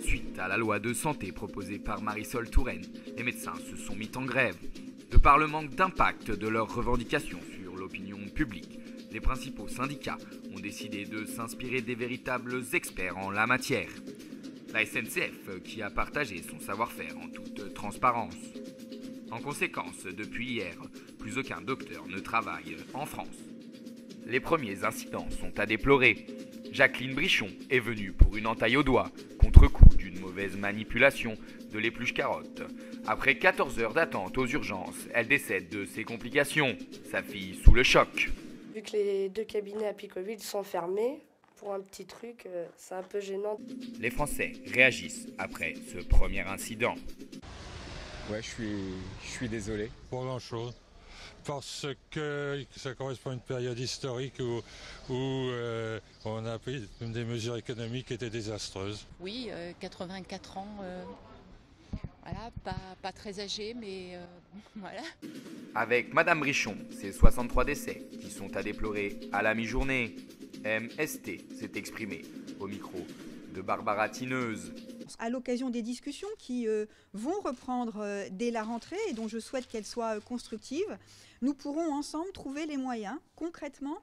Suite à la loi de santé proposée par Marisol Touraine, les médecins se sont mis en grève. De par le manque d'impact de leurs revendications sur l'opinion publique, les principaux syndicats ont décidé de s'inspirer des véritables experts en la matière. La SNCF qui a partagé son savoir-faire en toute transparence. En conséquence, depuis hier, plus aucun docteur ne travaille en France. Les premiers incidents sont à déplorer. Jacqueline Brichon est venue pour une entaille au doigt, contre-coup d'une mauvaise manipulation de l'épluche carotte. Après 14 heures d'attente aux urgences, elle décède de ses complications, sa fille sous le choc. Vu que les 2 cabinets à Picoville sont fermés, pour un petit truc, c'est un peu gênant. Les Français réagissent après ce premier incident. Ouais, je suis désolé. Pas grand-chose. Parce que ça correspond à une période historique où on a pris des mesures économiques qui étaient désastreuses. Oui, 84 ans, voilà, pas très âgé, mais voilà. Avec Madame Brichon, c'est 63 décès qui sont à déplorer à la mi-journée. MST s'est exprimé au micro de Barbara Tineuse. À l'occasion des discussions qui vont reprendre dès la rentrée et dont je souhaite qu'elles soient constructives, nous pourrons ensemble trouver les moyens concrètement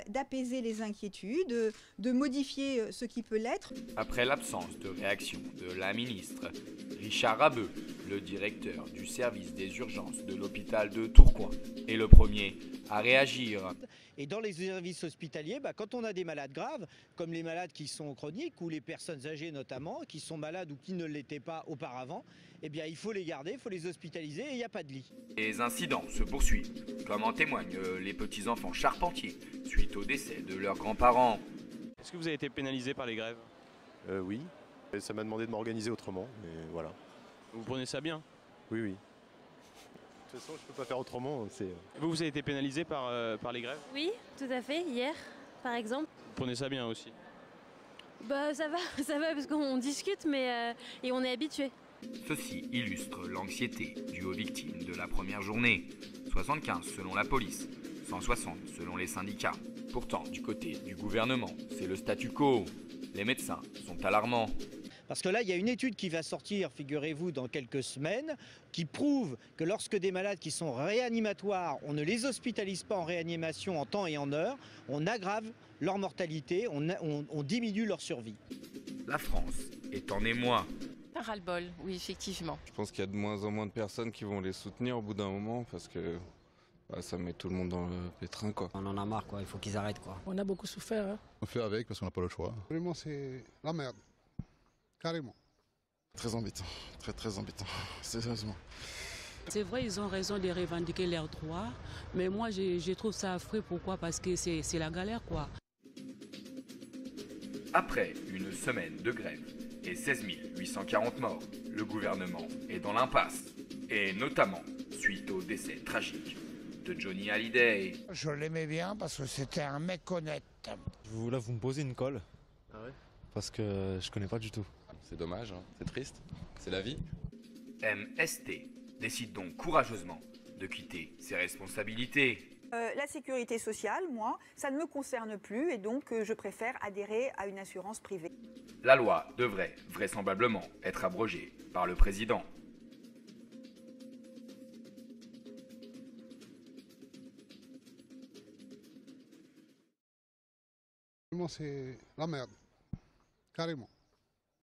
d'apaiser les inquiétudes, de modifier ce qui peut l'être. Après l'absence de réaction de la ministre, Richard Rabeux, le directeur du service des urgences de l'hôpital de Tourcoing, est le premier à réagir. Et dans les services hospitaliers, quand on a des malades graves, comme les malades qui sont chroniques ou les personnes âgées notamment, qui sont malades ou qui ne l'étaient pas auparavant, eh bien il faut les garder, il faut les hospitaliser et il n'y a pas de lit. Les incidents se poursuivent, comme en témoignent les petits-enfants charpentiers, suite au décès de leurs grands-parents. Est-ce que vous avez été pénalisé par les grèves ? Oui, et ça m'a demandé de m'organiser autrement, mais voilà. Vous prenez ça bien ? Oui, oui. De toute façon, je peux pas faire autrement. Vous avez été pénalisé par les grèves ? Oui, tout à fait, hier, par exemple. Vous prenez ça bien aussi ? Ça va parce qu'on discute, mais et on est habitué. Ceci illustre l'anxiété due aux victimes de la première journée. 75 selon la police, 160 selon les syndicats. Pourtant, du côté du gouvernement, c'est le statu quo. Les médecins sont alarmants. Parce que là, il y a une étude qui va sortir, figurez-vous, dans quelques semaines, qui prouve que lorsque des malades qui sont réanimatoires, on ne les hospitalise pas en réanimation en temps et en heure, on aggrave leur mortalité, on diminue leur survie. La France est en émoi. Un ras-le-bol, oui, effectivement. Je pense qu'il y a de moins en moins de personnes qui vont les soutenir au bout d'un moment parce que ça met tout le monde dans le pétrin, quoi. On en a marre, quoi. Il faut qu'ils arrêtent, quoi. On a beaucoup souffert. Hein. On fait avec parce qu'on n'a pas le choix. Vraiment, c'est la merde. Carrément. Très embêtant, très embêtant, sérieusement. C'est vrai, ils ont raison de revendiquer leurs droits, mais moi je trouve ça affreux. Pourquoi ? Parce que c'est la galère, quoi. Après une semaine de grève et 16 840 morts, le gouvernement est dans l'impasse. Et notamment suite au décès tragique de Johnny Hallyday. Je l'aimais bien parce que c'était un mec honnête. Là, vous me posez une colle. Ah ouais ? Parce que je connais pas du tout. C'est dommage, hein. C'est triste, c'est la vie. MST décide donc courageusement de quitter ses responsabilités. La sécurité sociale, moi, ça ne me concerne plus et donc je préfère adhérer à une assurance privée. La loi devrait vraisemblablement être abrogée par le président. Vraiment, c'est la merde. Carrément.